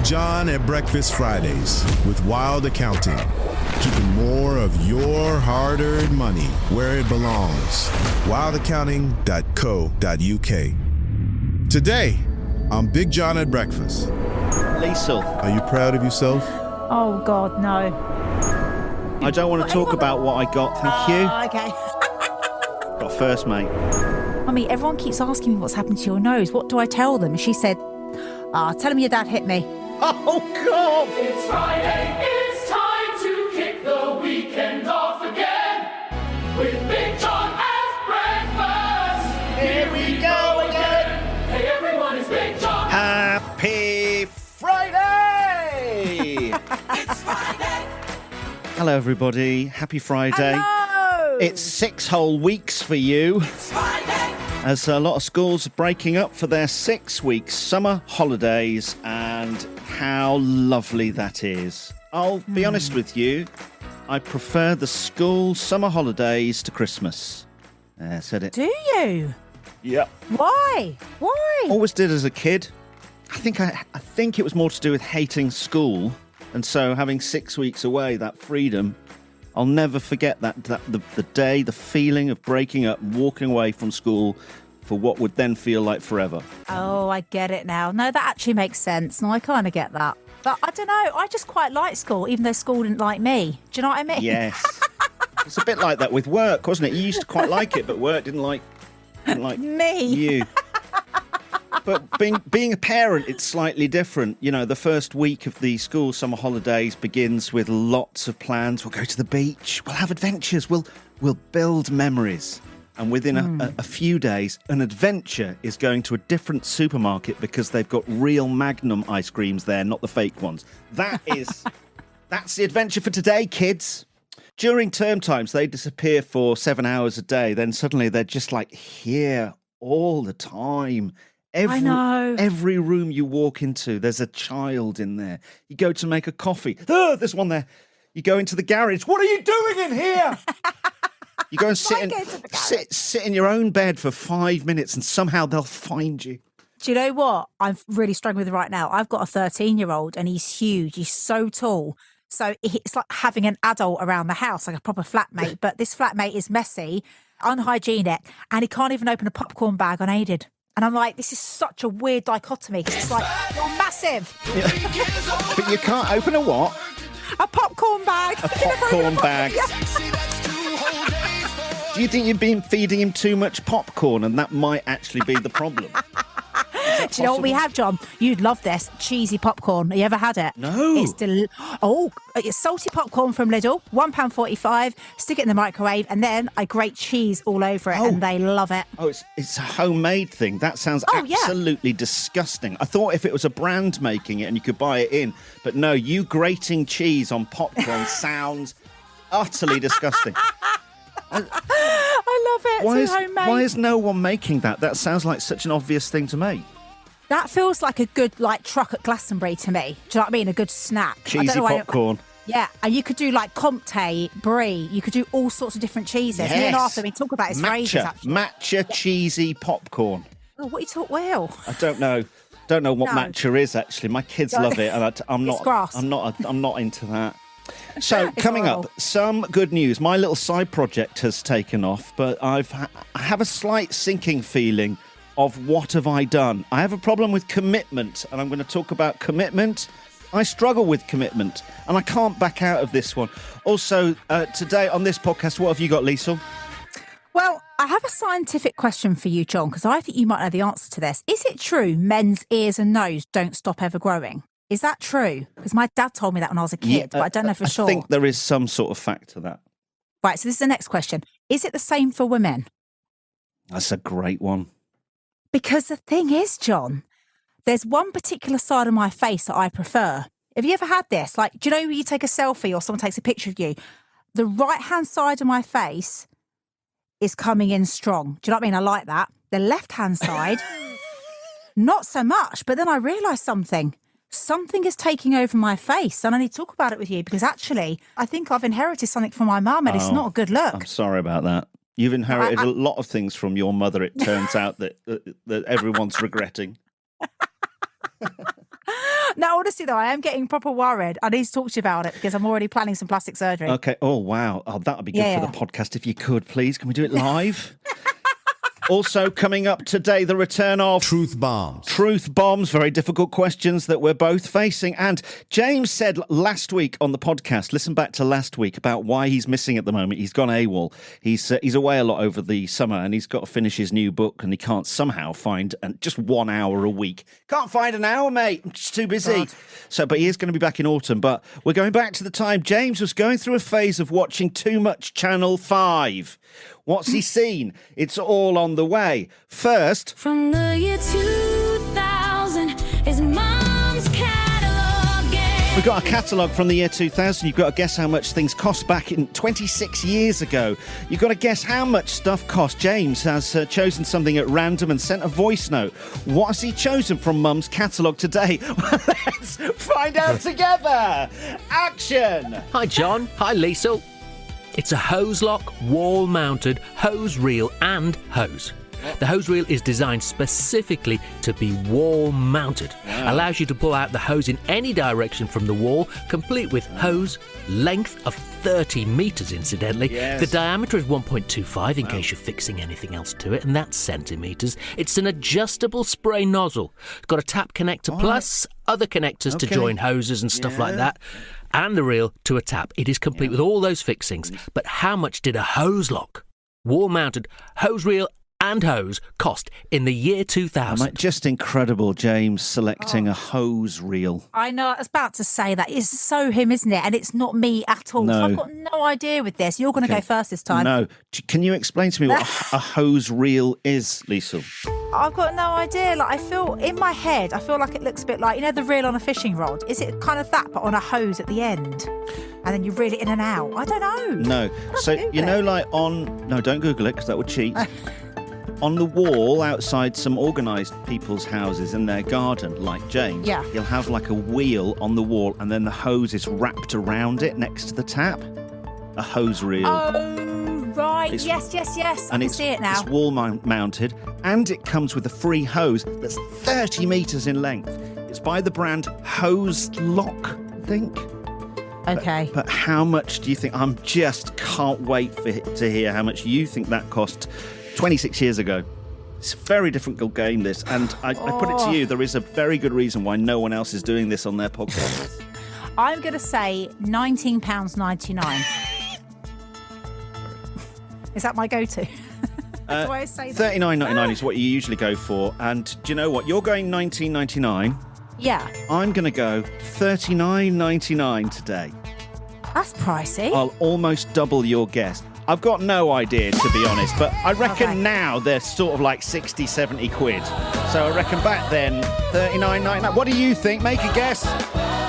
John at Breakfast Fridays with Wild Accounting. Keeping more of your hard-earned money where it belongs. wildaccounting.co.uk. Today, on Big John at Breakfast. Liesl. Are you proud of yourself? Oh, God, no. I don't want to talk about what I got, thank you. Okay. Got first, mate. Mummy, everyone keeps asking me what's happened to your nose. What do I tell them? She said, tell them your dad hit me. Oh, God! It's Friday, it's time to kick the weekend off again with Big John at breakfast. Here we go again. Hey everyone, it's Big John. Happy Friday! It's Friday. Hello, everybody. Happy Friday. Hello! It's 6 whole weeks for you, It's Friday. as a lot of schools are breaking up for their 6-week summer holidays, and how lovely that is. I'll be honest with you, I prefer the school summer holidays to Christmas. There, said it. Do you? Yep. Why? Why? Always did as a kid. I think it was more to do with hating school, and so having 6 weeks away, that freedom, I'll never forget that the day, the feeling of breaking up, walking away from school for what would then feel like forever. Oh, I get it now. No, that actually makes sense. No, I kind of get that. But I don't know. I just quite like school, even though school didn't like me. Do you know what I mean? Yes. It's a bit like that with work, wasn't it? You used to quite like it, but work didn't like Me. you. But being a parent, it's slightly different. You know, the first week of the school summer holidays begins with lots of plans. We'll go to the beach. We'll have adventures. We'll build memories. And within a few days, an adventure is going to a different supermarket because they've got real Magnum ice creams there, not the fake ones. That's the adventure for today, kids. During term times, they disappear for 7 hours a day. Then suddenly they're just like here all the time. I know. Every room you walk into, there's a child in there. You go to make a coffee. Oh, there's one there. You go into the garage. What are you doing in here? You go and sit in your own bed for 5 minutes and somehow they'll find you. Do you know what I'm really struggling with right now? I've got a 13-year-old and he's huge. He's so tall. So it's like having an adult around the house, like a proper flatmate. But this flatmate is messy, unhygienic, and he can't even open a popcorn bag unaided. And I'm like, this is such a weird dichotomy. It's like, you're massive. But you can't open a what? A popcorn bag. A popcorn bag. Do you think you've been feeding him too much popcorn and that might actually be the problem? Do you know what we have, John? You'd love this. Cheesy popcorn. Have you ever had it? No. It's salty popcorn from Liesl, £1.45. Stick it in the microwave and then I grate cheese all over it and they love it. Oh, it's a homemade thing. That sounds absolutely disgusting. I thought if it was a brand making it and you could buy it in, but no, you grating cheese on popcorn sounds utterly disgusting. I love it. It's homemade. Why is no one making that? That sounds like such an obvious thing to make. That feels like a good truck at Glastonbury to me. Do you know what I mean? A good snack. Cheesy popcorn. Yeah, and you could do like Comté, Brie. You could do all sorts of different cheeses. Yes. Me and Arthur, we talk about his phrases, actually. Matcha cheesy popcorn. Oh, what you talk well? I don't know. Don't know what matcha is actually. My kids love it, and I'm not. It's grass. I'm not into that. So coming horrible. up, some good news. My little side project has taken off, but I have a slight sinking feeling of what have I done. I have a problem with commitment, and I'm going to talk about commitment. I struggle with commitment, and I can't back out of this one. Also, today on this podcast, what have you got, Liesl? Well, I have a scientific question for you, John, because I think you might know the answer to this. Is it true men's ears and nose don't stop ever growing? Is that true? Because my dad told me that when I was a kid, but I don't know for sure. I think there is some sort of fact to that. Right, so this is the next question. Is it the same for women? That's a great one. Because the thing is, John, there's one particular side of my face that I prefer. Have you ever had this? Like, do you know when you take a selfie or someone takes a picture of you? The right-hand side of my face is coming in strong. Do you know what I mean? I like that. The left-hand side, not so much. But then I realised something. Something is taking over my face, and I need to talk about it with you because actually, I think I've inherited something from my mum, and it's not a good look. I'm sorry about that. You've inherited a lot of things from your mother, it turns out, that everyone's regretting. No, honestly, though, I am getting proper worried. I need to talk to you about it because I'm already planning some plastic surgery. Okay. Oh, wow. Oh, that would be good for the podcast if you could, please. Can we do it live? Also coming up today, the return of Truth bombs. Truth bombs, very difficult questions that we're both facing. And James said last week on the podcast, listen back to last week, about why he's missing at the moment. He's gone AWOL. He's away a lot over the summer and he's got to finish his new book and he can't somehow find just 1 hour a week. Can't find an hour, mate. I'm just too busy. God. But he is going to be back in autumn. But we're going back to the time James was going through a phase of watching too much Channel 5. What's he seen? It's all on the way. First, from the year 2000 is Mum's catalogue. We've got a catalogue from the year 2000. You've got to guess how much things cost back in 26 years ago. You've got to guess how much stuff cost. James has chosen something at random and sent a voice note. What has he chosen from Mum's catalogue today? Let's find out together. Action. Hi, John. Hi, Liesl. It's a hose lock, wall-mounted hose reel and hose. The hose reel is designed specifically to be wall-mounted. Wow. Allows you to pull out the hose in any direction from the wall, complete with hose length of 30 metres, incidentally. Yes. The diameter is 1.25 in case you're fixing anything else to it, and that's centimetres. It's an adjustable spray nozzle. It's got a tap connector plus other connectors to join hoses and stuff like that. And the reel to a tap. It is complete with all those fixings. But how much did a hose lock, wall-mounted hose reel and hose cost in the year 2000? Just incredible, James, selecting a hose reel. I know, I was about to say that. It's so him, isn't it? And it's not me at all. No. So I've got no idea with this. You're going to go first this time. No. Can you explain to me what a hose reel is, Liesl? I've got no idea. Like, I feel, in my head, I feel like it looks a bit like, you know, the reel on a fishing rod? Is it kind of that, but on a hose at the end? And then you reel it in and out? I don't know. No. So, you know, like no, don't Google it because that would cheat. On the wall outside some organised people's houses in their garden, like James, you'll have like a wheel on the wall and then the hose is wrapped around it next to the tap. A hose reel. Oh, right. Yes. I can see it now. It's wall mounted and it comes with a free hose that's 30 metres in length. It's by the brand Hose Lock, I think. Okay. But how much do you think? I'm just can't wait to hear how much you think that cost 26 years ago. It's a very difficult game, this. And I put it to you, there is a very good reason why no one else is doing this on their podcast. I'm going to say £19.99. Is that my go-to? Do I say that? $39.99 is what you usually go for. And do you know what? You're going $19.99. Yeah. I'm going to go $39.99 today. That's pricey. I'll almost double your guess. I've got no idea, to be honest, but I reckon now they're sort of like 60, 70 quid. So I reckon back then, $39.99. What do you think? Make a guess.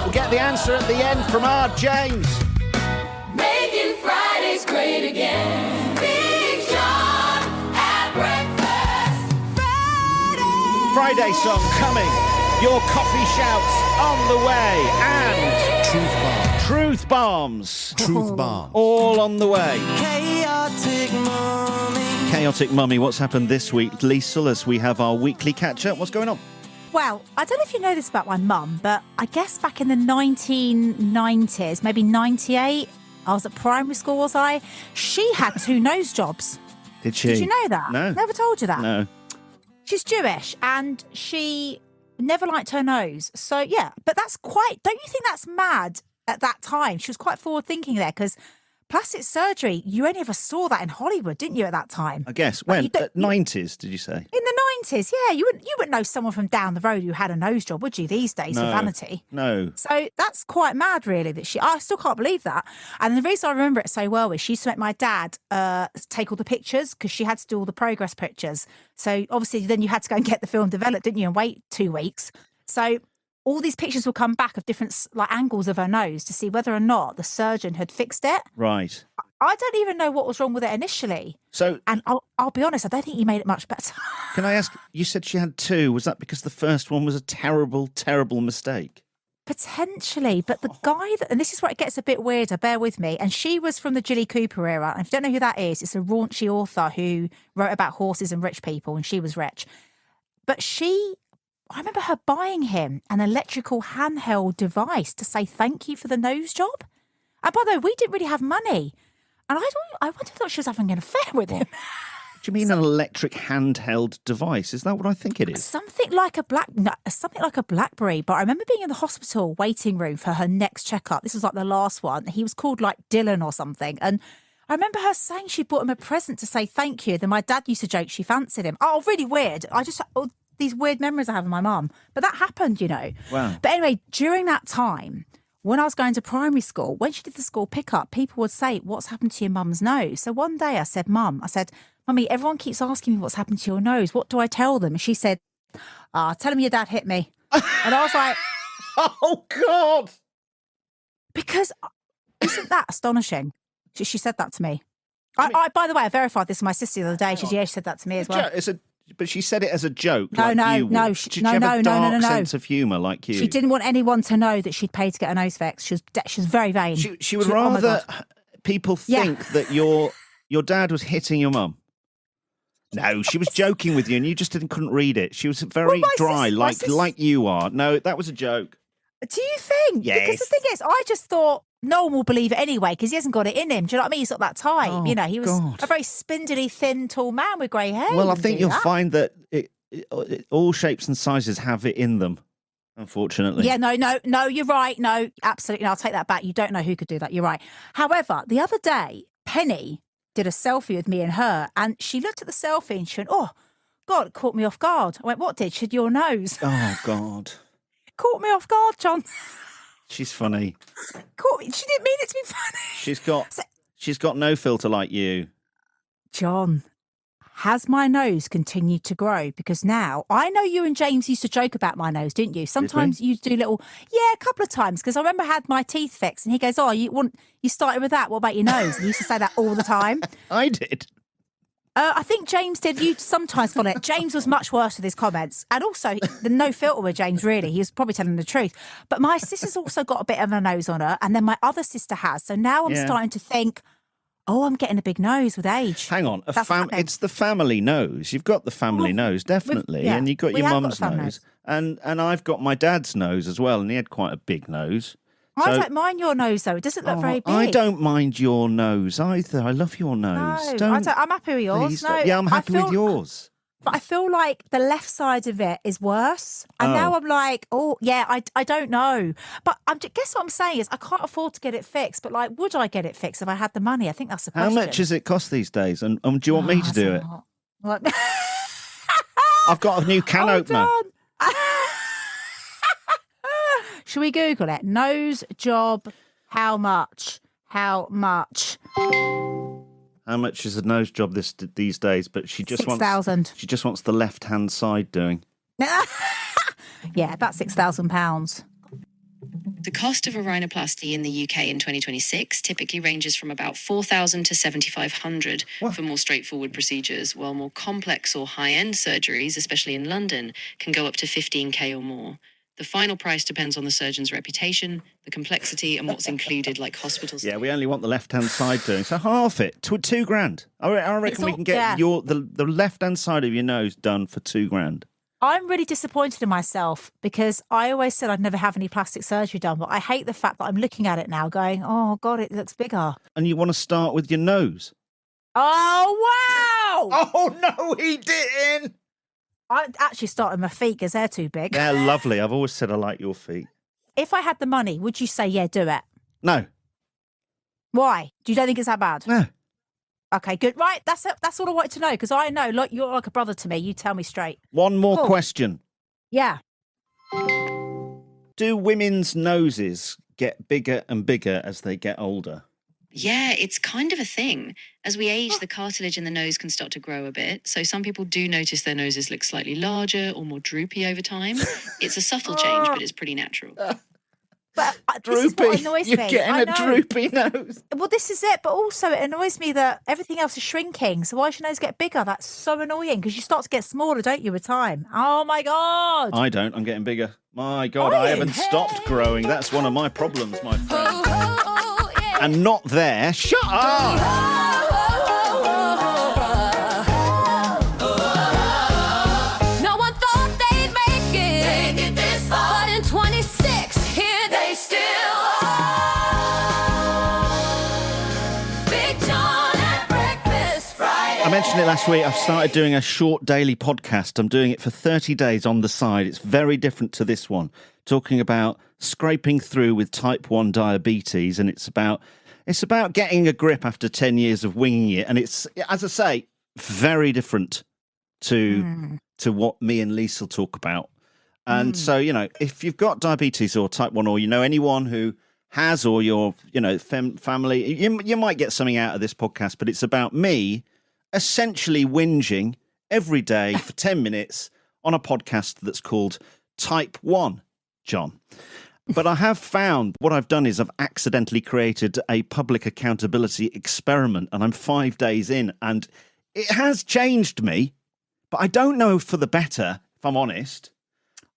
We'll get the answer at the end from our James. Making Fridays great again. Big John at breakfast. Friday song coming. Your coffee shouts on the way. And Truth bombs. Truth bombs. Truth bombs. All on the way. Chaotic Mummy. Chaotic Mummy, what's happened this week? Liesl, as we have our weekly catch-up. What's going on? Well, I don't know if you know this about my mum, but I guess back in the 1990s, maybe 98, I was at primary school, was I? She had 2 nose jobs. Did she? Did you know that? No. Never told you that? No. She's Jewish and she never liked her nose. So, yeah, but that's quite, don't you think that's mad at that time? She was quite forward thinking there because plastic surgery, you only ever saw that in Hollywood, didn't you, at that time? I guess. Like, When? 90s, did you say? In the 90s, yeah. You wouldn't know someone from down the road who had a nose job, would you, these days, with vanity? No. So that's quite mad, really, that I still can't believe that. And the reason I remember it so well is she used to make my dad take all the pictures because she had to do all the progress pictures. So obviously then you had to go and get the film developed, didn't you, and wait 2 weeks. So all these pictures will come back of different angles of her nose to see whether or not the surgeon had fixed it. Right. I don't even know what was wrong with it initially. So, And I'll be honest, I don't think he made it much better. can I ask, you said she had 2. Was that because the first one was a terrible, terrible mistake? Potentially, but the guy and this is where it gets a bit weirder, bear with me, and she was from the Jilly Cooper era. And if you don't know who that is, it's a raunchy author who wrote about horses and rich people, and she was rich. But she I remember her buying him an electrical handheld device to say thank you for the nose job. And by the way, we didn't really have money. And I thought she was having an affair with him. Do you mean an electric handheld device? Is that what I think it is? Something like a BlackBerry. But I remember being in the hospital waiting room for her next checkup. This was like the last one. He was called like Dylan or something. And I remember her saying she bought him a present to say thank you. Then my dad used to joke she fancied him. Oh, really weird. These weird memories I have of my mum. But that happened, Wow. But anyway, during that time, when I was going to primary school, when she did the school pickup, people would say, what's happened to your mum's nose? So one day I said, Mummy, everyone keeps asking me what's happened to your nose. What do I tell them? And she said, tell them your dad hit me. And I was like, oh, God. Because isn't that astonishing? She said that to me. I by the way, I verified this with my sister the other day. She said that to me as well. But she said it as a joke. No. Did she have a dark sense of humour like you? She didn't want anyone to know that she'd paid to get her nose fixed. She was very vain. She would rather people think that your dad was hitting your mum. No, she was joking with you, and you just couldn't read it. She was very dry, like you are. No, that was a joke. Do you think? Yes. Because the thing is, I just thought no one will believe it anyway because he hasn't got it in him. Do you know what I mean? He's not that type. Oh, he was a very spindly, thin, tall man with grey hair. Well, I think you'll find that all shapes and sizes have it in them, unfortunately. Yeah, no, you're right. No, absolutely. No, I'll take that back. You don't know who could do that. You're right. However, the other day, Penny did a selfie with me and her, and she looked at the selfie and she went, oh, God, it caught me off guard. I went, what did? She had your nose. Oh, God. Caught me off guard, John. She's funny. She didn't mean it to be funny. She's got no filter like you. John, has my nose continued to grow? Because now, I know you and James used to joke about my nose, didn't you? Sometimes you do a couple of times. Because I remember I had my teeth fixed and he goes, oh, you started with that. What about your nose? And he used to say that all the time. I did. I think James did. You sometimes follow it. James was much worse with his comments. And also, the no filter with James, really. He was probably telling the truth. But my sister's also got a bit of a nose on her. And then my other sister has. So now I'm starting to think, oh, I'm getting a big nose with age. Hang on. It's the family nose. You've got the family nose, definitely. And you've got your mum's nose. And I've got my dad's nose as well. And he had quite a big nose. I don't mind your nose, though. It doesn't look very big. I don't mind your nose either. I love your nose. No, I'm happy with yours. No, yeah, I'm happy with yours. But I feel like the left side of it is worse. And now I'm like, oh, yeah, I don't know. But guess what I'm saying is I can't afford to get it fixed. But like, would I get it fixed if I had the money? I think that's the question. How much does it cost these days? And do you want me to do it? I've got a new can opener. Should we Google it? Nose job, how much? How much? How much is a nose job these days? But she just 6,000. She just wants the left-hand side doing. Yeah, about £6,000. The cost of a rhinoplasty in the UK in 2026 typically ranges from about $4,000 to $7,500 for more straightforward procedures, while more complex or high-end surgeries, especially in London, can go up to $15,000 or more. The final price depends on the surgeon's reputation, the complexity, and what's included, like hospitals. Yeah, we only want the left-hand side doing, so half it, $2,000. I reckon we can get the left-hand side of your nose done for $2,000. I'm really disappointed in myself because I always said I'd never have any plastic surgery done, but I hate the fact that I'm looking at it now going, oh, God, it looks bigger. And you want to start with your nose? Oh, wow! Oh, no, he didn't! I actually started with my feet because they're too big. They're lovely. I've always said I like your feet. If I had the money, would you say, yeah, do it? No. Why? You don't think it's that bad? No. Okay, good. Right, that's all I wanted to know because I know, like, you're like a brother to me. You tell me straight. One more question. Yeah. Do women's noses get bigger and bigger as they get older? Yeah, it's kind of a thing. As we age, the cartilage in the nose can start to grow a bit. So some people do notice their noses look slightly larger or more droopy over time. It's a subtle change, but it's pretty natural. But droopy. This is what annoys me. You're getting a droopy nose. Well, this is it. But also it annoys me that everything else is shrinking. So why should your nose get bigger? That's so annoying because you start to get smaller, don't you, with time? Oh, my God. I don't. I'm getting bigger. My God, I haven't stopped growing. That's one of my problems, my friend. And not there. Shut up! No one thought they'd make it. mentioned it last week. I've started doing a short daily podcast. I'm doing it for 30 days on the side. It's very different to this one, talking about scraping through with type 1 diabetes. And it's about getting a grip after 10 years of winging it. And it's, as I say, very different to what me and Liesl talk about. And so, if you've got diabetes or type 1, or anyone who has, or your, family, you might get something out of this podcast, but it's about me essentially whinging every day for 10 minutes on a podcast that's called Type 1, John. But I have found what I've done is I've accidentally created a public accountability experiment, and I'm 5 days in, and it has changed me, but I don't know for the better, if I'm honest.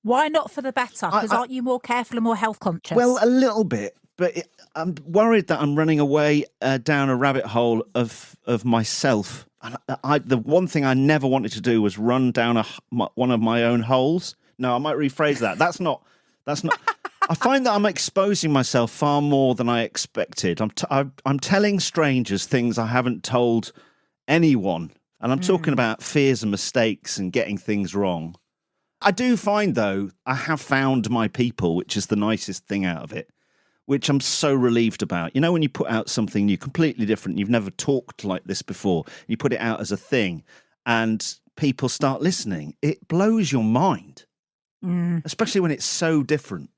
Why not for the better? Because aren't you more careful and more health conscious? Well, a little bit, but I'm worried that I'm running away down a rabbit hole of myself. And the one thing I never wanted to do was run down one of my own holes. No, I might rephrase that. That's not. I find that I'm exposing myself far more than I expected. I'm telling strangers things I haven't told anyone, and I'm talking about fears and mistakes and getting things wrong. I do find, though, I have found my people, which is the nicest thing out of it, which I'm so relieved about. When you put out something new, completely different, you've never talked like this before, you put it out as a thing, and people start listening, it blows your mind, especially when it's so different.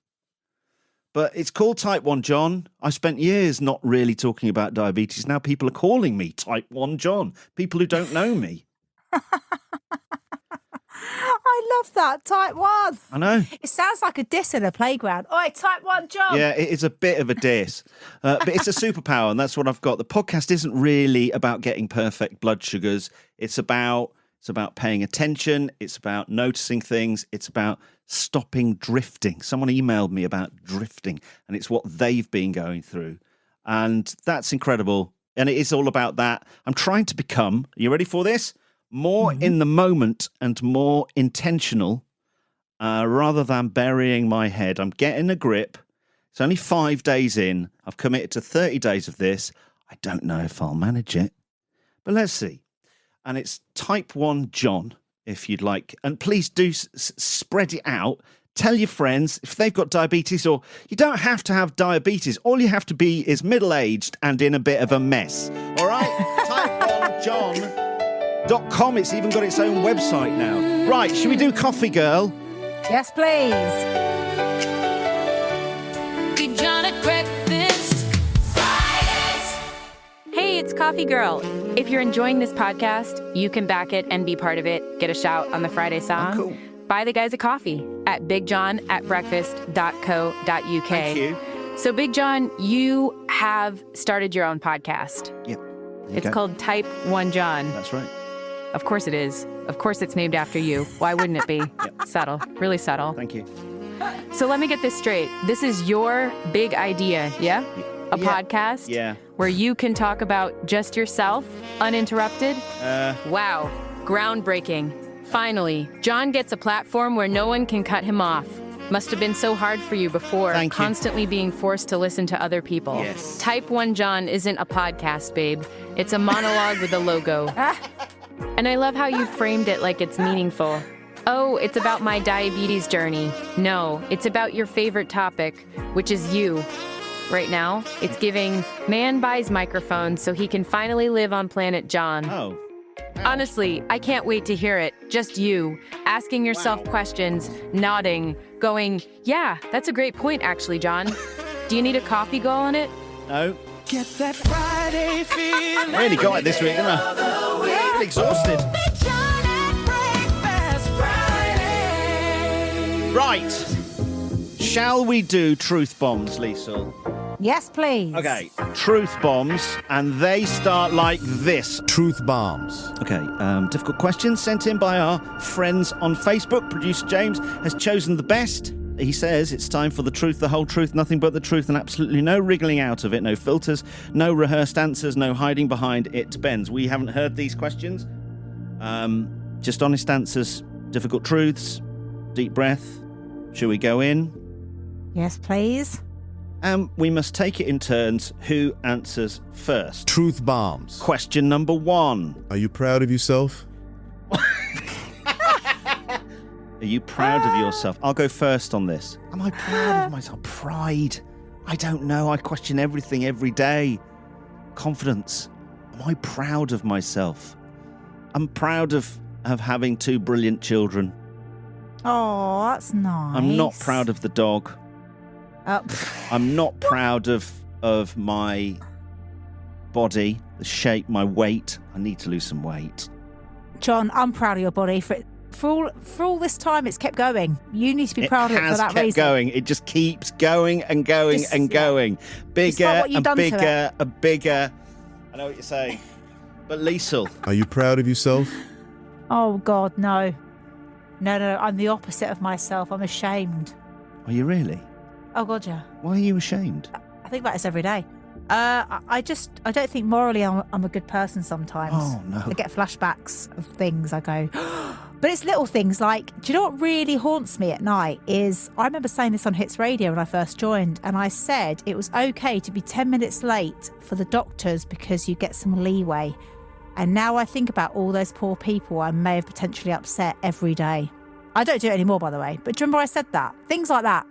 But it's called Type 1 John. I spent years not really talking about diabetes. Now people are calling me Type 1 John, people who don't know me. I love that, Type 1. I know. It sounds like a diss in a playground. Oi, Type 1 John. Yeah, it is a bit of a diss, but it's a superpower, and that's what I've got. The podcast isn't really about getting perfect blood sugars. It's about paying attention. It's about noticing things. It's about stopping drifting. Someone emailed me about drifting, and it's what they've been going through, and that's incredible. And it is all about that. I'm trying to become, are you ready for this? More in the moment and more intentional, rather than burying my head. I'm getting a grip. It's only 5 days in. I've committed to 30 days of this. I don't know if I'll manage it, but let's see. And it's Type 1 John, if you'd like. And please do spread it out. Tell your friends if they've got diabetes, or you don't have to have diabetes. All you have to be is middle-aged and in a bit of a mess. All right? Type 1 John. .com. It's even got its own website now. Right, should we do Coffee Girl? Yes, please. Big John at breakfast. Fridays. Hey, it's Coffee Girl. If you're enjoying this podcast, you can back it and be part of it. Get a shout on the Friday song. Oh, cool. Buy the guys a coffee at bigjohnatbreakfast.co.uk. Thank you. So, Big John, you have started your own podcast. Yep. It's called Type 1 John. That's right. Of course it is. Of course it's named after you. Why wouldn't it be? Yep. Subtle. Really subtle. Thank you. So let me get this straight. This is your big idea, yeah? A podcast? Yeah. Where you can talk about just yourself, uninterrupted? Wow. Groundbreaking. Finally, John gets a platform where no one can cut him off. Must have been so hard for you before, Thank you. constantly being forced to listen to other people. Yes. Type 1 John isn't a podcast, babe. It's a monologue with a logo. And I love how you framed it like it's meaningful. Oh, it's about my diabetes journey. No, it's about your favorite topic, which is you. Right now, it's giving man buys microphones so he can finally live on planet John. Oh. Honestly, I can't wait to hear it. Just you, asking yourself questions, nodding, going, yeah, that's a great point, actually, John. Do you need a coffee go on it? No. Get that Friday feeling. Really got it this week, didn't I? I'm exhausted. Big John at breakfast Friday. Right. Shall we do truth bombs, Liesl? Yes, please. Okay, truth bombs, and they start like this. Truth bombs. Okay, difficult questions sent in by our friends on Facebook. Producer James has chosen the best. He says it's time for the truth, the whole truth, nothing but the truth, and absolutely no wriggling out of it, no filters, no rehearsed answers, no hiding behind it depends. We haven't heard these questions. Just honest answers, difficult truths, deep breath. Shall we go in? Yes, please. And we must take it in turns. Who answers first? Truth bombs. Question number 1. Are you proud of yourself? Are you proud of yourself? I'll go first on this. Am I proud of myself? Pride. I don't know. I question everything every day. Confidence. Am I proud of myself? I'm proud of having 2 brilliant children. Oh, that's nice. I'm not proud of the dog. I'm not proud of my body, the shape, my weight. I need to lose some weight. John, I'm proud of your body for all this time. It's kept going. You need to be proud of it for that reason. It has kept going. It just keeps going and going and going. Bigger and bigger and bigger. I know what you're saying. But Liesl. Are you proud of yourself? Oh, God, no. No. I'm the opposite of myself. I'm ashamed. Are you really? Oh, God, yeah. Why are you ashamed? I think about this every day. I don't think morally I'm a good person sometimes. Oh, no. I get flashbacks of things. I go, but it's little things like, do you know what really haunts me at night is, I remember saying this on Hits Radio when I first joined, and I said it was okay to be 10 minutes late for the doctors because you get some leeway. And now I think about all those poor people I may have potentially upset every day. I don't do it anymore, by the way. But do you remember I said that? Things like that.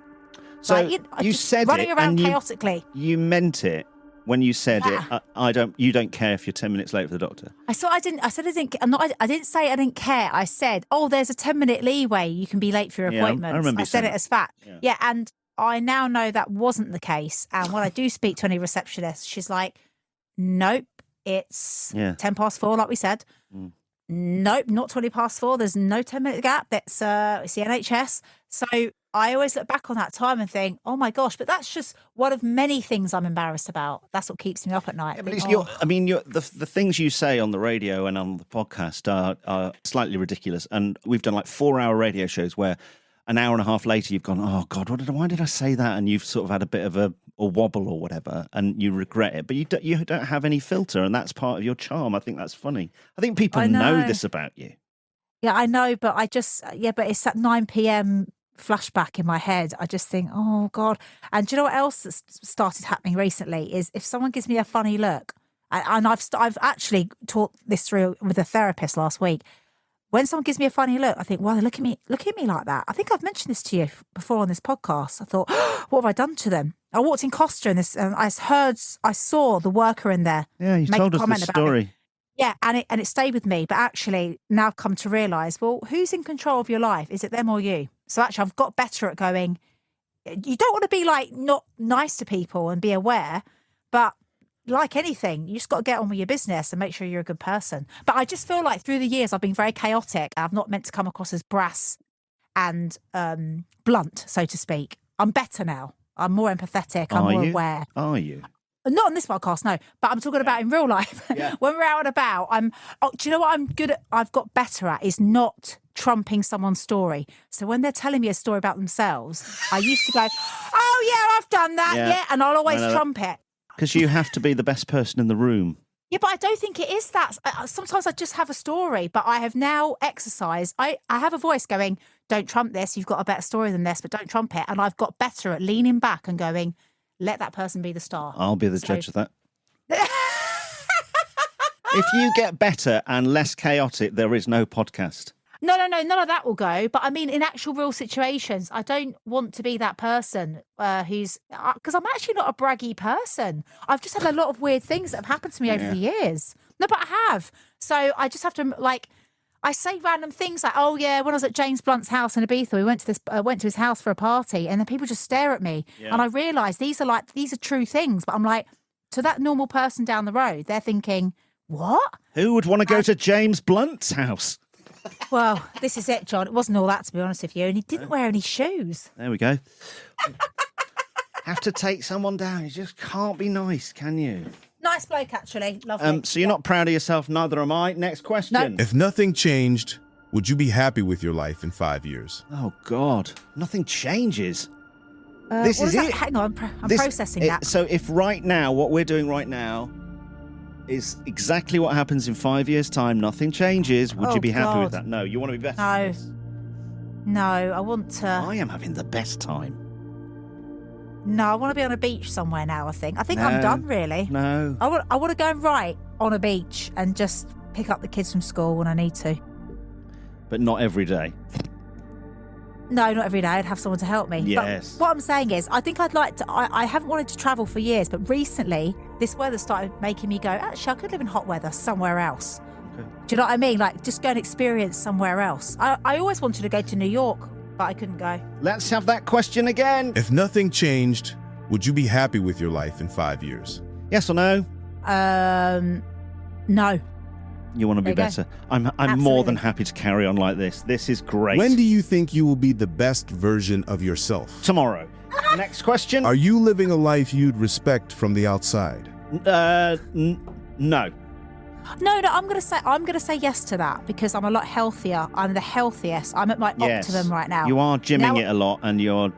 So like, you said running it around and chaotically. You meant it when you said it. You don't care if you're 10 minutes late for the doctor. I didn't say I didn't care. I said, there's a 10-minute leeway. You can be late for your appointments. I remember I said it as fact. Yeah, and I now know that wasn't the case. And when I do speak to any receptionist, she's like, nope, it's 10 past 4, like we said. Nope, not 20 past 4. There's no 10-minute gap. It's the NHS. So I always look back on that time and think, oh my gosh, but that's just one of many things I'm embarrassed about. That's what keeps me up at night. But the things you say on the radio and on the podcast are slightly ridiculous. And we've done like 4-hour radio shows where an hour and a half later you've gone, oh God, why did I say that? And you've sort of had a bit of a wobble or whatever, and you regret it. But you don't have any filter, and that's part of your charm. I think that's funny. I think people know this about you. Yeah, I know, but but it's that 9 p.m. flashback in my head. I just think, oh God. And do you know what else that's started happening recently is if someone gives me a funny look, and I've actually talked this through with a therapist last week. When someone gives me a funny look, I think, well, look at me like that. I think I've mentioned this to you before on this podcast. I thought, what have I done to them? I walked in Costa and I saw the worker in there. Yeah, you told us the story. Yeah, and it stayed with me. But actually, now I've come to realise, well, who's in control of your life? Is it them or you? So actually, I've got better at going, you don't want to be like not nice to people and be aware, but like anything, you just got to get on with your business and make sure you're a good person. But I just feel like through the years, I've been very chaotic. I've not meant to come across as brass and blunt, so to speak. I'm better now. I'm more empathetic. I'm more aware. Are you? Not on this podcast, no. But I'm talking about in real life. Yeah. When we're out and about, do you know what I'm good at? I've got better at is not trumping someone's story. So when they're telling me a story about themselves, I used to go, oh yeah, I've done that. Yeah. And I'll always trump it. Because you have to be the best person in the room. Yeah, but I don't think it is that. Sometimes I just have a story, but I have now exercised. I have a voice going, don't trump this. You've got a better story than this, but don't trump it. And I've got better at leaning back and going, let that person be the star. I'll be the judge of that. If you get better and less chaotic, there is no podcast. No, none of that will go. But I mean, in actual real situations, I don't want to be that person who's... Because I'm actually not a braggy person. I've just had a lot of weird things that have happened to me over the years. No, but I have. So I just have to, I say random things like, oh, yeah, when I was at James Blunt's house in Ibiza, we went to his house for a party, and then people just stare at me. Yeah. And I realise these are true things. But I'm like, to that normal person down the road, they're thinking, what? Who would want to go to James Blunt's house? Well, this is it, John. It wasn't all that, to be honest with you. And he didn't wear any shoes. There we go. Have to take someone down. You just can't be nice, can you? Nice bloke, actually. Lovely. So you're not proud of yourself, neither am I. Next question. No. If nothing changed, would you be happy with your life in 5 years? Oh, God. Nothing changes. This is it. Hang on. I'm processing that. So if right now, what we're doing right now is exactly what happens in 5 years' time, nothing changes, would you be happy with that? No, you want to be better than this? No, I want to... I am having the best time. No, I want to be on a beach somewhere now, I think. I'm done, really. No. I want to go and write on a beach and just pick up the kids from school when I need to. But not every day. No, not every day. I'd have someone to help me. Yes. But what I'm saying is, I think I'd like to... I haven't wanted to travel for years, but recently, this weather started making me go, actually, I could live in hot weather somewhere else. Okay. Do you know what I mean? Like, just go and experience somewhere else. I always wanted to go to New York, but I couldn't go. Let's have that question again. If nothing changed, would you be happy with your life in 5 years? Yes or no? No. You want to be There you go. better. I'm more Absolutely. than happy to carry on like this. This is great. When do you think you will be the best version of yourself? Tomorrow. Next question. Are you living a life you'd respect from the outside? No. No, I'm gonna say yes to that because I'm a lot healthier. I'm the healthiest. I'm at my Yes. optimum right now. You are gymming Now- it a lot and you're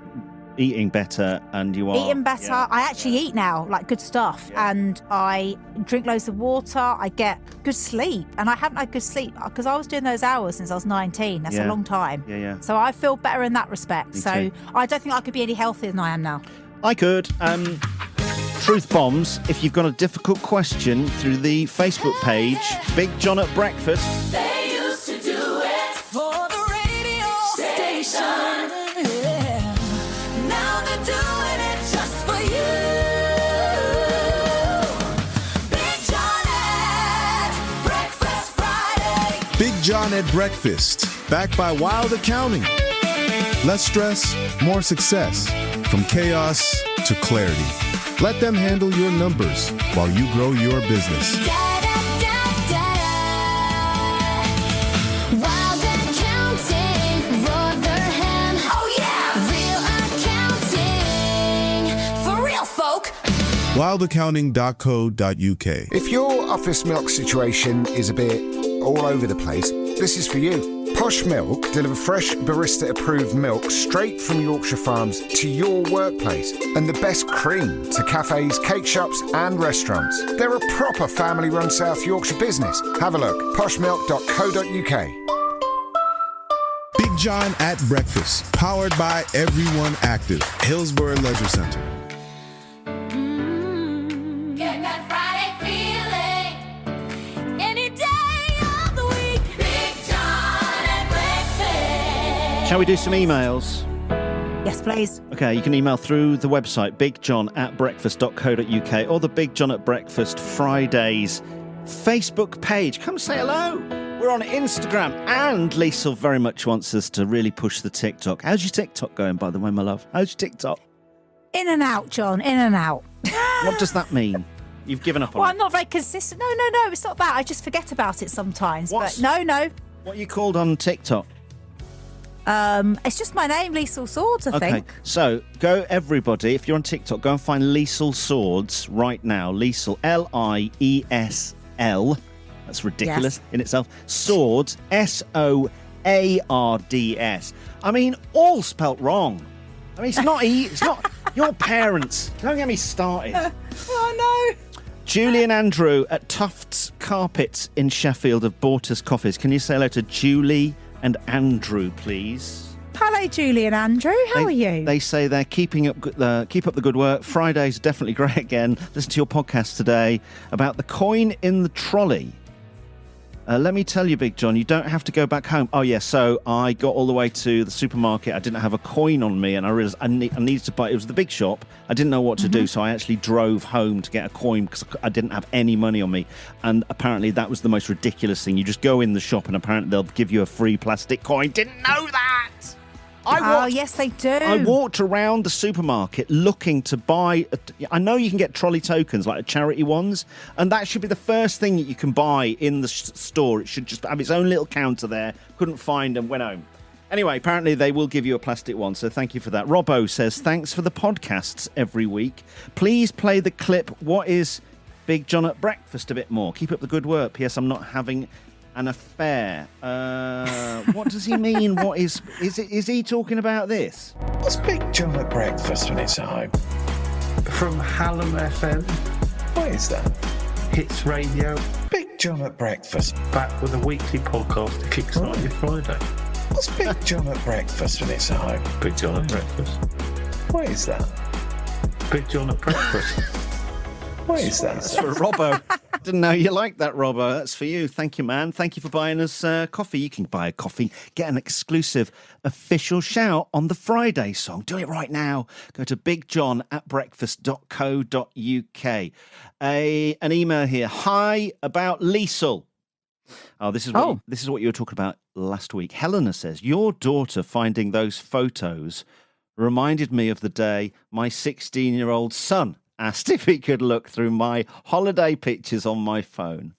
eating better and you are... Eating better. Yeah. I actually eat now, like good stuff. Yeah. And I drink loads of water. I get good sleep. And I haven't had good sleep because I was doing those hours since I was 19. That's Yeah. a long time. Yeah. So I feel better in that respect. Me So too. I don't think I could be any healthier than I am now. I could. Truth bombs, if you've got a difficult question through the Facebook page, Big John at Breakfast. They used to do it For the radio station. yeah. Now they're doing it just for you. Big John at Breakfast Friday. Big John at Breakfast, backed by Wild Accounting. Less stress, more success. From chaos to clarity. Let them handle your numbers while you grow your business. Wild Accounting, Rotherham. Oh yeah, real accounting for real folk. wildaccounting.co.uk. If your office milk situation is a bit all over the place, this is for you. Posh Milk deliver fresh barista-approved milk straight from Yorkshire Farms to your workplace, and the best cream to cafes, cake shops and restaurants. They're a proper family-run South Yorkshire business. Have a look, poshmilk.co.uk. Big John at Breakfast, powered by Everyone Active, Hillsborough Leisure Center. Get that Friday feeling any day of the week. Big John at Breakfast. Shall we do some emails? Yes, please. Okay, you can email through the website, bigjohn@breakfast.co.uk, or the Big John at Breakfast Fridays Facebook page. Come say hello. We're on Instagram, and Liesl very much wants us to really push the TikTok. How's your TikTok going, by the way, my love? How's your TikTok? In and out, John. In and out. What does that mean? You've given up on Well, it. I'm not very consistent. No. It's not that. I just forget about it sometimes. What's- But no. What are you called on TikTok? It's just my name, Liesl Swords, I think. So go, everybody, if you're on TikTok, go and find Liesl Swords right now. Liesl, Liesl. That's ridiculous in itself. Swords, Soards. I mean, all spelt wrong. I mean, it's not it's not your parents. Don't get me started. Oh, no. Julie and Andrew at Tufts Carpets in Sheffield have bought us coffees. Can you say hello to Julie and Andrew, please? Hello, Julie and Andrew. How are you? They say they're keep up the good work. Friday's definitely great again. Listen to your podcast today about the coin in the trolley. Let me tell you, Big John, you don't have to go back home. Oh, yeah, so I got all the way to the supermarket. I didn't have a coin on me, and I realised I needed to buy... It was the big shop. I didn't know what to do, so I actually drove home to get a coin because I didn't have any money on me. And apparently that was the most ridiculous thing. You just go in the shop, and apparently they'll give you a free plastic coin. Didn't know that! Yes, they do. I walked around the supermarket looking to buy... I know you can get trolley tokens, like charity ones, and that should be the first thing that you can buy in the store. It should just have its own little counter there. Couldn't find and went home. Anyway, apparently they will give you a plastic one, so thank you for that. Robbo says, thanks for the podcasts every week. Please play the clip, What is Big John at Breakfast, a bit more. Keep up the good work. P.S. I'm not having... an affair. What does he mean? What is he talking about this? What's Big John at Breakfast when it's at home? From Hallam FM. What is that? Hits Radio. Big John at Breakfast. Back with a weekly podcast to kickstart your Friday. What's Big John at Breakfast when it's at home? Big John at Breakfast. What is that? Big John at breakfast. What is that? That's for Robbo. Didn't know you liked that, Robbo. That's for you. Thank you, man. Thank you for buying us coffee. You can buy a coffee, get an exclusive official shout on the Friday song. Do it right now. Go to bigjohn@breakfast.co.uk. An email here. Hi, about Liesl. Oh, this is what you were talking about last week. Helena says, your daughter finding those photos reminded me of the day my 16-year-old son asked if he could look through my holiday pictures on my phone.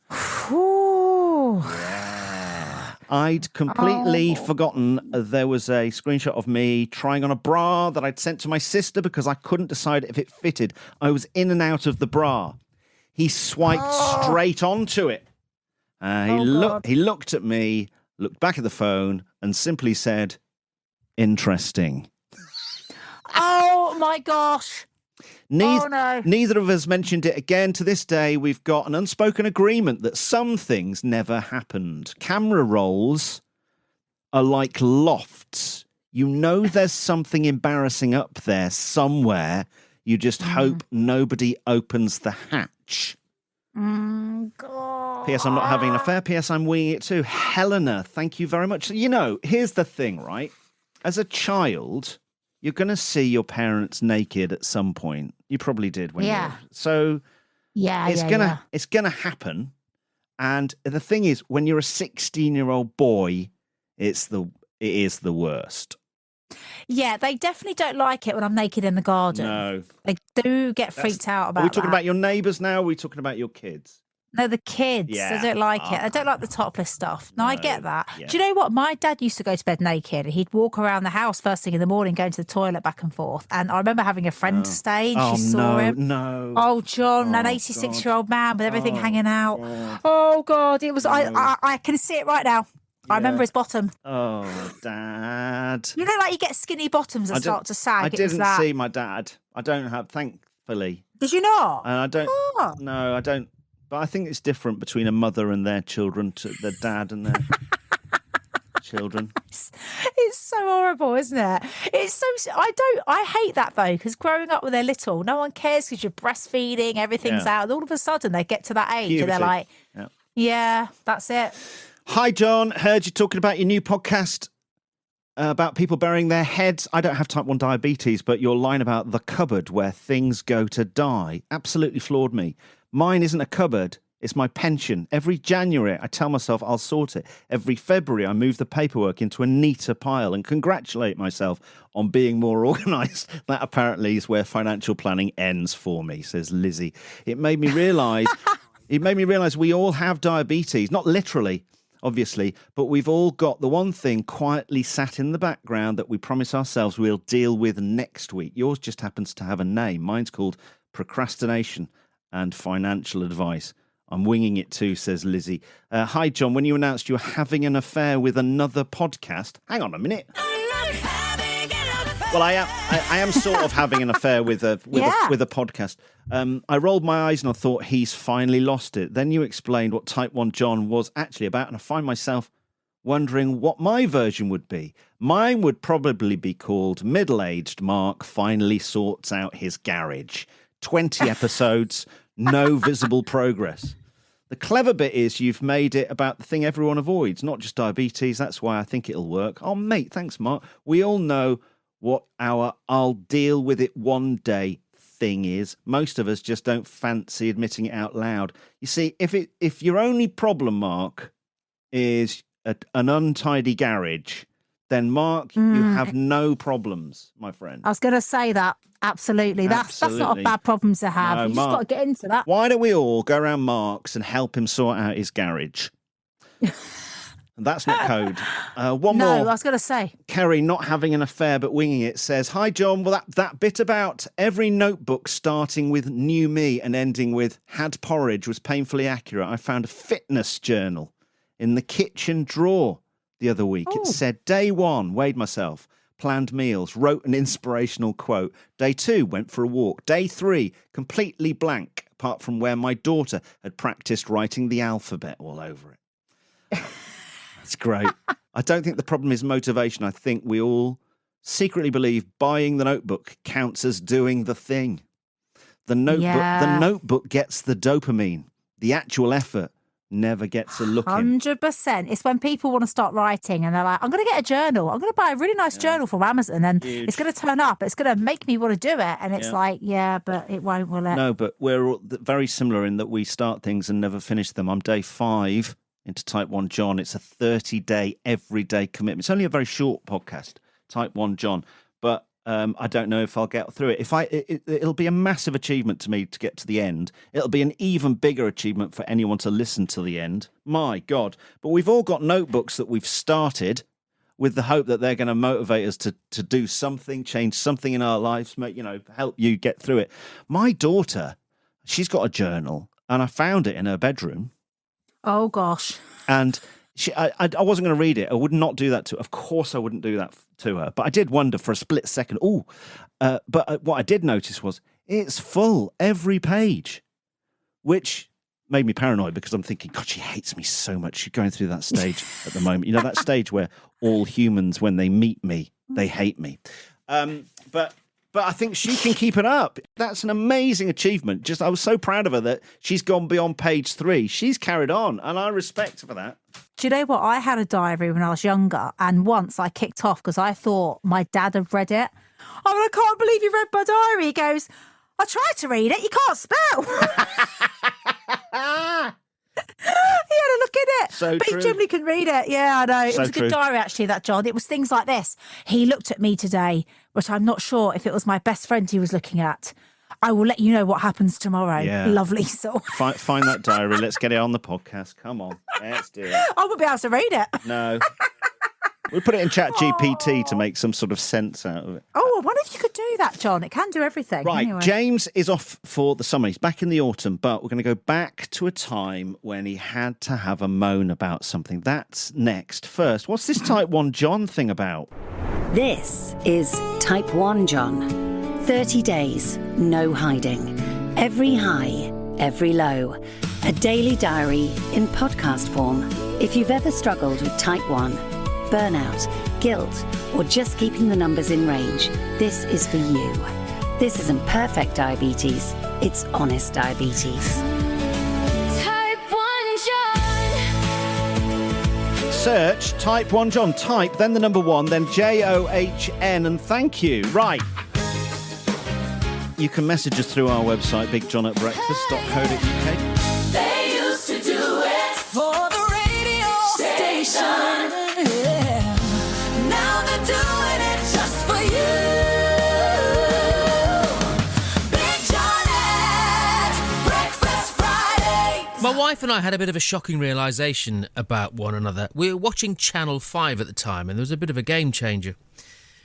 Ooh. Yeah. I'd completely forgotten there was a screenshot of me trying on a bra that I'd sent to my sister because I couldn't decide if it fitted. I was in and out of the bra. He swiped straight onto it. He looked at me, looked back at the phone, and simply said, interesting. Oh, my gosh. Neither of us mentioned it again. To this day, we've got an unspoken agreement that some things never happened. Camera rolls are like lofts. You know there's something embarrassing up there somewhere. You just hope nobody opens the hatch. God. P.S. I'm not having an affair. P.S. I'm winging it too. Helena, thank you very much. You know, here's the thing, right? As a child, you're going to see your parents naked at some point. You probably did when you were. So it's gonna happen. And the thing is, when you're a 16-year-old boy, it is the worst. Yeah, they definitely don't like it when I'm naked in the garden. No. They do get freaked out about Are we talking that. about your neighbours now, or are we talking about your kids? No, the kids. Yeah. They don't like it. They don't like the topless stuff. No, I get that. Yeah. Do you know what? My dad used to go to bed naked. He'd walk around the house first thing in the morning, going to the toilet back and forth. And I remember having a friend stay and she saw him. No. Oh, John, an 86-year-old man with everything hanging out. Oh, God. It was. I can see it right now. I remember his bottom. Oh, Dad. You know, like you get skinny bottoms that start to sag. I didn't see my dad. I don't have, thankfully. Did you not? And I don't. Oh. No, I don't. But I think it's different between a mother and their children to their dad and their children. It's so horrible, isn't it? It's so. I hate that though, because growing up when they're little, no one cares because you're breastfeeding, everything's out. And all of a sudden, they get to that age and they're like, yeah, that's it. Hi, John. Heard you talking about your new podcast about people burying their heads. I don't have type 1 diabetes, but your line about the cupboard where things go to die absolutely floored me. Mine isn't a cupboard. It's my pension. Every January, I tell myself I'll sort it. Every February, I move the paperwork into a neater pile and congratulate myself on being more organised. That apparently is where financial planning ends for me, says Lizzie. It made me realise we all have diabetes, not literally, obviously, but we've all got the one thing quietly sat in the background that we promise ourselves we'll deal with next week. Yours just happens to have a name. Mine's called procrastination and financial advice. I'm winging it too, says Lizzie. Hi, John. When you announced you were having an affair with another podcast, hang on a minute. Well, I am sort of having an affair with a podcast. I rolled my eyes and I thought he's finally lost it. Then you explained what Type 1 John was actually about, and I find myself wondering what my version would be. Mine would probably be called Middle-Aged Mark Finally Sorts Out His Garage. 20 episodes, no visible progress. The clever bit is you've made it about the thing everyone avoids, not just diabetes. That's why I think it'll work. Oh, mate, thanks, Mark. We all know what our I'll deal with it one day thing is. Most of us just don't fancy admitting it out loud. You see, if your only problem, Mark, is an untidy garage, then, Mark, you have no problems, my friend. I was going to say that. Absolutely. That's not a bad problem to have. No, You just Mark, got to get into that. Why don't we all go around Mark's and help him sort out his garage? That's not code. One more. No, I was going to say. Kerry, not having an affair but winging it, says, hi, John. Well, that bit about every notebook starting with new me and ending with had porridge was painfully accurate. I found a fitness journal in the kitchen drawer the other week. It said, day 1, weighed myself, planned meals, wrote an inspirational quote. Day 2, went for a walk. Day 3, completely blank, apart from where my daughter had practiced writing the alphabet all over it. That's great. I don't think the problem is motivation. I think we all secretly believe buying the notebook counts as doing the thing. The notebook. Yeah. The notebook gets the dopamine. The actual effort never gets a look in. 100%. It's when people want to start writing and they're like, I'm going to get a journal. I'm going to buy a really nice journal from Amazon and it's going to turn up. It's going to make me want to do it. And it's like, yeah, but it won't, will it? No, but we're all very similar in that we start things and never finish them. I'm day 5 into Type 1 John. It's a 30-day, everyday commitment. It's only a very short podcast, Type 1 John. But I don't know if I'll get through it. It'll be a massive achievement to me to get to the end. It'll be an even bigger achievement for anyone to listen to the end. My God. But we've all got notebooks that we've started with the hope that they're going to motivate us to do something, change something in our lives, help you get through it. My daughter, she's got a journal, and I found it in her bedroom. Oh, gosh. And I wasn't going to read it. I would not do that to her. Of course I wouldn't do that to her. But I did wonder for a split second, but what I did notice was it's full every page, which made me paranoid because I'm thinking, God, she hates me so much. She's going through that stage at the moment. You know, that stage where all humans, when they meet me, they hate me. But I think she can keep it up. That's an amazing achievement. I was so proud of her that she's gone beyond page 3. She's carried on, and I respect her for that. Do you know what? I had a diary when I was younger, and once I kicked off because I thought my dad had read it. Oh, I can't believe you read my diary. He goes, I tried to read it. You can't spell. He had a look in it. So but true. He generally can read it. Yeah, I know. It So was a good true. diary, actually, that, John. It was things like this. He looked at me today, but I'm not sure if it was my best friend he was looking at. I will let you know what happens tomorrow. Yeah. Lovely soul. Find that diary. Let's get it on the podcast. Come on. Let's do it. I wouldn't be able to read it. No. We'll put it in ChatGPT to make some sort of sense out of it. Oh, I wonder if you could do that, John. It can do everything. Right, Anyway. James is off for the summer. He's back in the autumn, but we're going to go back to a time when he had to have a moan about something. That's next. First, what's this Type 1 John thing about? This is Type 1 John. 30 days, no hiding. Every high, every low. A daily diary in podcast form. If you've ever struggled with Type 1, burnout, guilt, or just keeping the numbers in range, this is for you. This isn't perfect diabetes, it's honest diabetes. Type 1 John. Search Type 1 John. Type, then the number 1, then JOHN, and thank you. Right. You can message us through our website, bigjohnatbreakfast.co.uk. They used to do it for the radio station. Yeah. Now they're doing it just for you. Big John at Breakfast Friday. My wife and I had a bit of a shocking realisation about one another. We were watching Channel 5 at the time, and there was a bit of a game changer.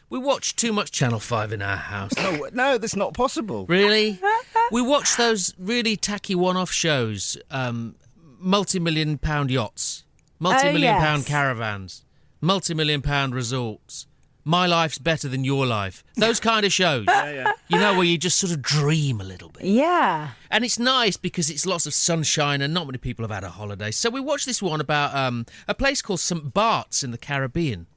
We watched too much Channel 5 in our house. No, that's not possible. Really? We watched those really tacky one-off shows, multi-million pound yachts, multi-million pound caravans, multi-million pound resorts, My Life's Better Than Your Life. Those kind of shows. You know, where you just sort of dream a little bit. Yeah. And it's nice because it's lots of sunshine and not many people have had a holiday. So we watched this one about a place called St. Bart's in the Caribbean.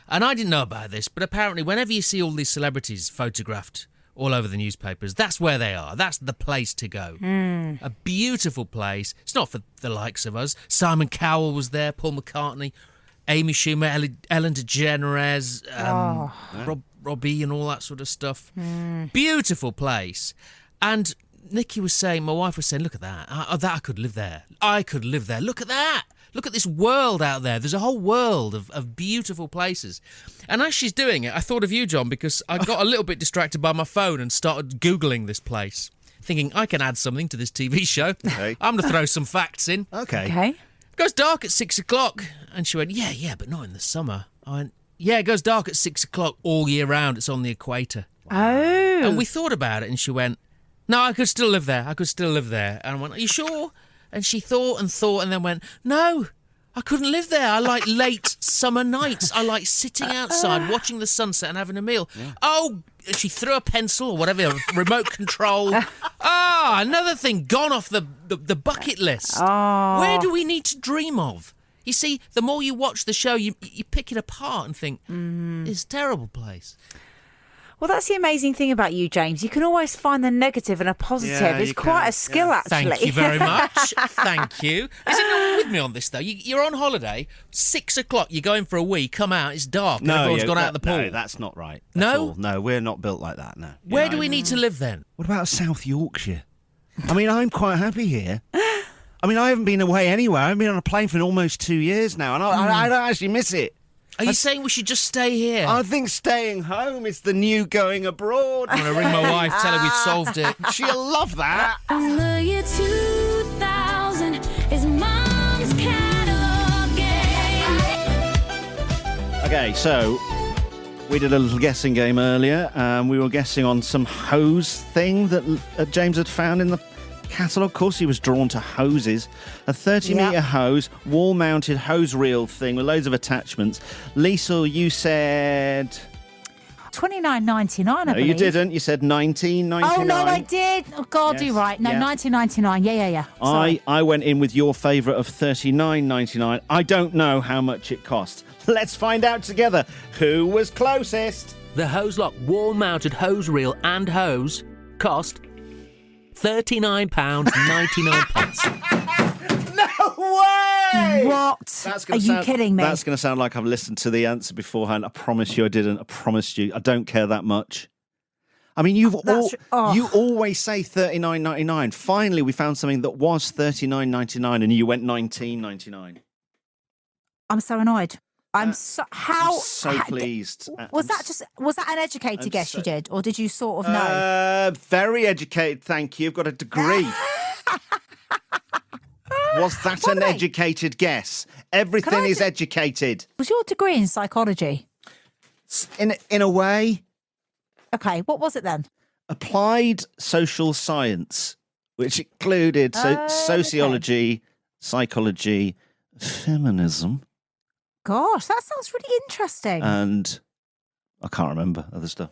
And I didn't know about this, but apparently whenever you see all these celebrities photographed all over the newspapers, that's where they are. That's the place to go. A beautiful place. It's not for the likes of us. Simon Cowell was there, Paul McCartney, Amy Schumer, Ellen DeGeneres, Robbie and all that sort of stuff. Beautiful place. And Nikki was saying, my wife was saying, look at that. I could live there. I could live there. Look at that. Look at this world out there. There's a whole world of beautiful places. And as she's doing it, I thought of you, John, because I got a little bit distracted by my phone and started Googling this place, thinking I can add something to this TV show. Okay. I'm going to throw some facts in. Okay. It goes dark at 6 o'clock. And she went, yeah, but not in the summer. I went, yeah, it goes dark at 6 o'clock all year round. It's on the equator. Oh. And we thought about it, and she went, no, I could still live there. And I went, are you sure? And she thought and then went, no, I couldn't live there. I like late summer nights. I like sitting outside, watching the sunset and having a meal. Yeah. Oh, and she threw a pencil or whatever, remote control. Another thing gone off the bucket list. Oh. Where do we need to dream of? You see, the more you watch the show, you pick it apart and think, it's a terrible place. Well, that's the amazing thing about you, James. You can always find the negative and a positive. Yeah, It's you quite can. a skill, actually. Thank you very much. Thank you. Isn't anyone with me on this, though? You're on holiday, 6 o'clock, you're going for a wee, come out, it's dark, and everyone's gone out of the pool. No, that's not right. at No? all. No, we're not built like that, no. Where do we need to live then? What about South Yorkshire? I mean, I'm quite happy here. I mean, I haven't been away anywhere. I've been on a plane for almost 2 years now, and I don't actually miss it. Are you saying we should just stay here? I think staying home is the new going abroad. I'm going to ring my wife, tell her we've solved it. She'll love that. In the year 2000 is Mom's catalog game. Okay, so we did a little guessing game earlier. We were guessing on some hose thing that James had found in the catalogue. Of course, he was drawn to hoses. A 30-metre hose, wall-mounted hose reel thing with loads of attachments. Liesl, you said... $29.99, I No, believe. you didn't. You said $19.99. Oh, no, I did. Oh, God, Yes, you're right. No, yeah. $19.99. Yeah. Sorry. I went in with your favourite of $39.99. I don't know how much it cost. Let's find out together who was closest. The hose lock, wall-mounted hose reel and hose cost £39.99. No way! What? Are you kidding me? That's going to sound like I've listened to the answer beforehand. I promise you I didn't. I promised you. I don't care that much. I mean, you always say $39.99. Finally, we found something that was $39.99 and you went $19.99. I'm so annoyed. I'm so pleased. Was that an educated guess you did, or did you sort of know? Very educated, thank you. I've got a degree. Was that an educated guess? Everything is educated. Was your degree in psychology? In a way. Okay, what was it then? Applied social science, which included sociology, psychology, feminism. Gosh, that sounds really interesting. And I can't remember other stuff.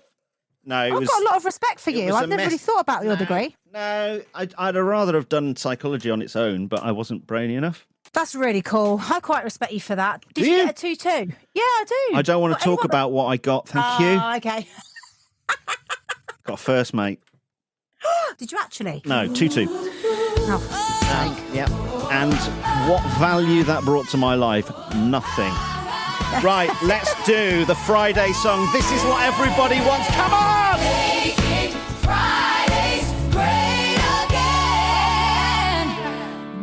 No, I've got a lot of respect for you. I've never really thought about your degree. No, I'd rather have done psychology on its own, but I wasn't brainy enough. That's really cool. I quite respect you for that. Did you get a 2-2? Yeah, I do. I don't want to talk about what I got, thank you. Okay. Got first, mate. Did you actually? No, 2-2. Oh, Yep. And what value that brought to my life? Nothing. Right, let's do the Friday song. This is what everybody wants. Come on! Making Fridays great again.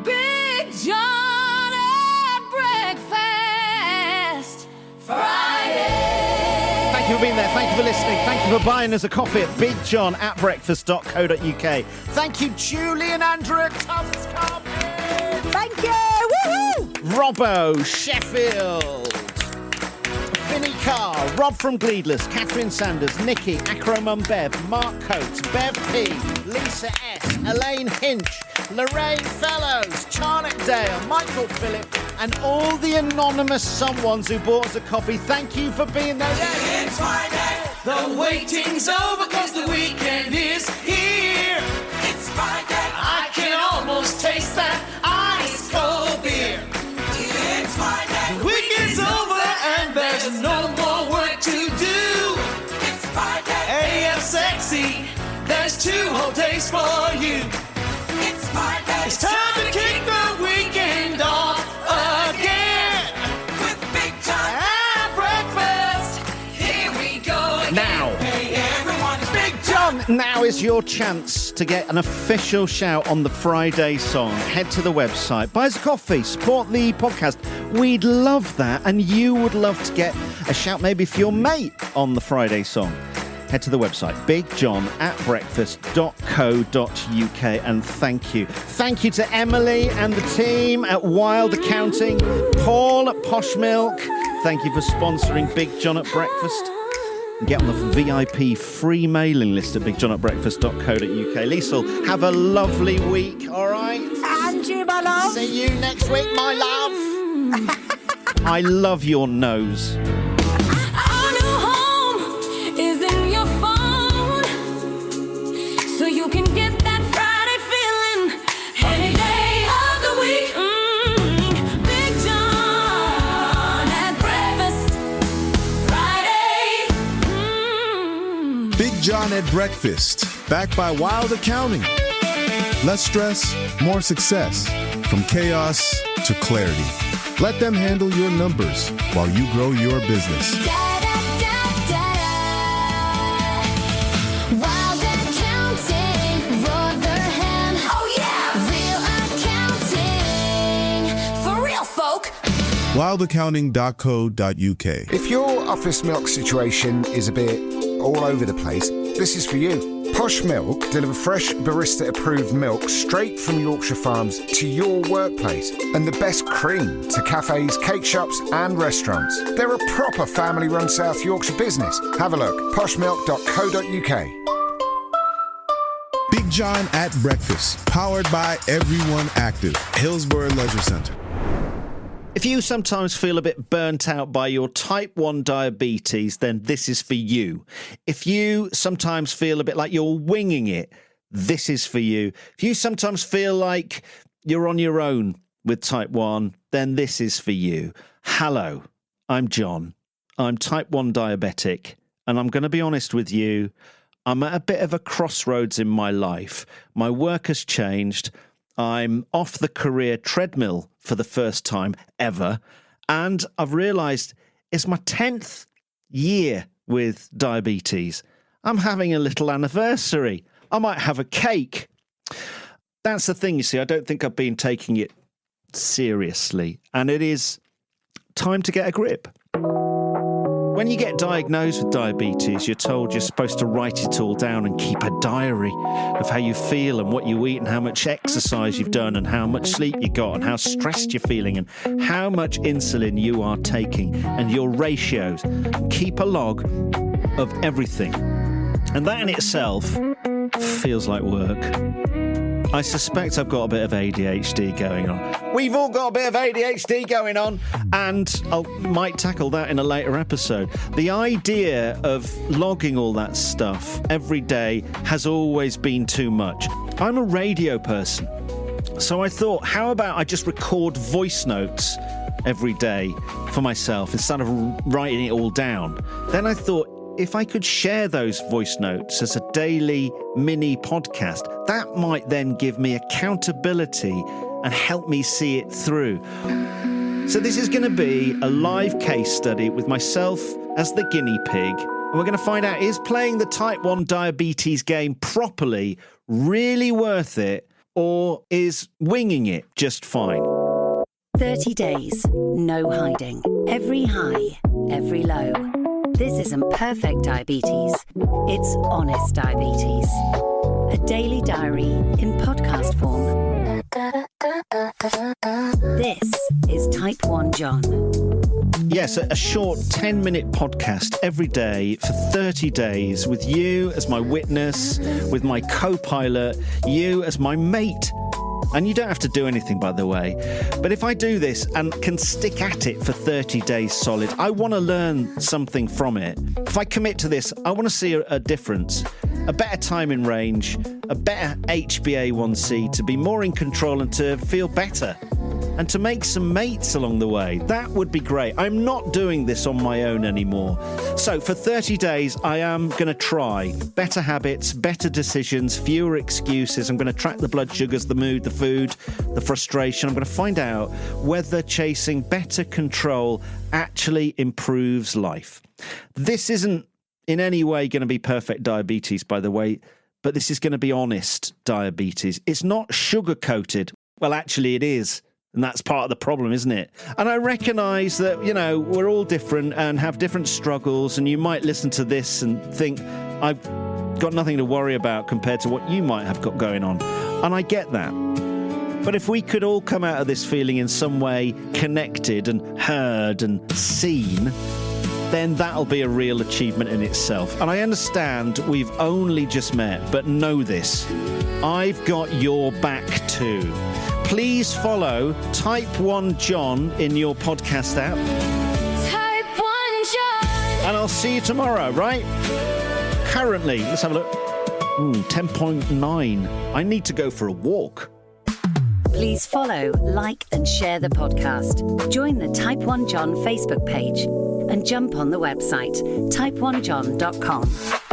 Big John at breakfast. Friday. Thank you for being there. Thank you for listening. Thank you for buying us a coffee at bigjohn@breakfast.co.uk. Thank you, Julie and Andrew at Tufts Carpet. Thank you. Woohoo! Robbo, Sheffield. Vinny Carr, Rob from Gleedless, Catherine Sanders, Nikki, Acromum Bev, Mark Coates, Bev P, Lisa S, Elaine Hinch, Lorraine Fellows, Charlotte Dale, Michael Phillip, and all the anonymous someones who bought us a coffee. Thank you for being there. It's Friday. The waiting's over because the weekend is here. It's Friday. I can almost taste that ice cold beer. It's Friday. The weekend's over and there's no more work to do. It's Friday. AM sexy. There's 2 whole days for you. It's Friday. It's time to kick the weekend off again. With Big John at breakfast. Here we go again. Now. Hey everyone, it's Big John, now is your chance to get an official shout on the Friday song. Head to the website, buy us a coffee, support the podcast. We'd love that, and you would love to get a shout maybe for your mate on the Friday song. Head to the website, bigjohn@breakfast.co.uk, and thank you. Thank you to Emily and the team at Wild Accounting, Paul at Posh Milk. Thank you for sponsoring Big John at Breakfast. Get on the VIP free mailing list at bigjohn@breakfast.co.uk. Liesl, have a lovely week, all right? And you, my love. See you next week, my love. I love your nose. Our new home is in your phone, so you can get that Friday feeling any day of the week. Big John at breakfast Fridays. John at Breakfast, backed by Wild Accounting. Less stress, more success. From chaos to clarity. Let them handle your numbers while you grow your business. Wild Accounting, Rotherham. Oh yeah! Real accounting. For real folk. wildaccounting.co.uk. If your office milk situation is a bit all over the place, this is for you. Posh Milk deliver fresh barista-approved milk straight from Yorkshire Farms to your workplace, and the best cream to cafes, cake shops and restaurants. They're a proper family-run South Yorkshire business. Have a look, poshmilk.co.uk. Big John at Breakfast, powered by Everyone Active, Hillsborough Leisure Centre. If you sometimes feel a bit burnt out by your type 1 diabetes, then this is for you. If you sometimes feel a bit like you're winging it, this is for you. If you sometimes feel like you're on your own with type 1, then this is for you. Hello, I'm John. I'm type 1 diabetic, and I'm going to be honest with you. I'm at a bit of a crossroads in my life. My work has changed. I'm off the career treadmill for the first time ever, and I've realised it's my 10th year with diabetes. I'm having a little anniversary. I might have a cake. That's the thing, you see. I don't think I've been taking it seriously, and it is time to get a grip. When you get diagnosed with diabetes, you're told you're supposed to write it all down and keep a diary of how you feel and what you eat and how much exercise you've done and how much sleep you got and how stressed you're feeling and how much insulin you are taking and your ratios. Keep a log of everything. And that in itself feels like work. I suspect I've got a bit of ADHD going on. We've all got a bit of ADHD going on, and I might tackle that in a later episode. The idea of logging all that stuff every day has always been too much. I'm a radio person, so I thought, how about I just record voice notes every day for myself instead of writing it all down? Then I thought, if I could share those voice notes as a daily mini podcast, that might then give me accountability and help me see it through. So this is going to be a live case study with myself as the guinea pig. And we're going to find out, is playing the type 1 diabetes game properly really worth it, or is winging it just fine? 30 days, no hiding. Every high, every low. This isn't perfect diabetes. It's honest diabetes. A daily diary in podcast form. This is Type 1 John. Yes, a short 10-minute podcast every day for 30 days with you as my witness, with my co-pilot, you as my mate. And you don't have to do anything, by the way. But if I do this and can stick at it for 30 days solid, I want to learn something from it. If I commit to this, I want to see a difference, a better time in range, a better HbA1c, to be more in control and to feel better. And to make some mates along the way. That would be great. I'm not doing this on my own anymore. So for 30 days, I am going to try better habits, better decisions, fewer excuses. I'm going to track the blood sugars, the mood, the food, the frustration. I'm going to find out whether chasing better control actually improves life. This isn't in any way going to be perfect diabetes, by the way, but this is going to be honest diabetes. It's not sugar-coated. Well, actually, it is. And that's part of the problem, isn't it? And I recognise that, you know, we're all different and have different struggles, and you might listen to this and think, I've got nothing to worry about compared to what you might have got going on. And I get that. But if we could all come out of this feeling in some way connected and heard and seen, then that'll be a real achievement in itself. And I understand we've only just met, but know this, I've got your back too. Please follow Type 1 John in your podcast app. Type 1 John. And I'll see you tomorrow, right? Currently, let's have a look. 10.9. I need to go for a walk. Please follow, like and share the podcast. Join the Type 1 John Facebook page and jump on the website type1john.com.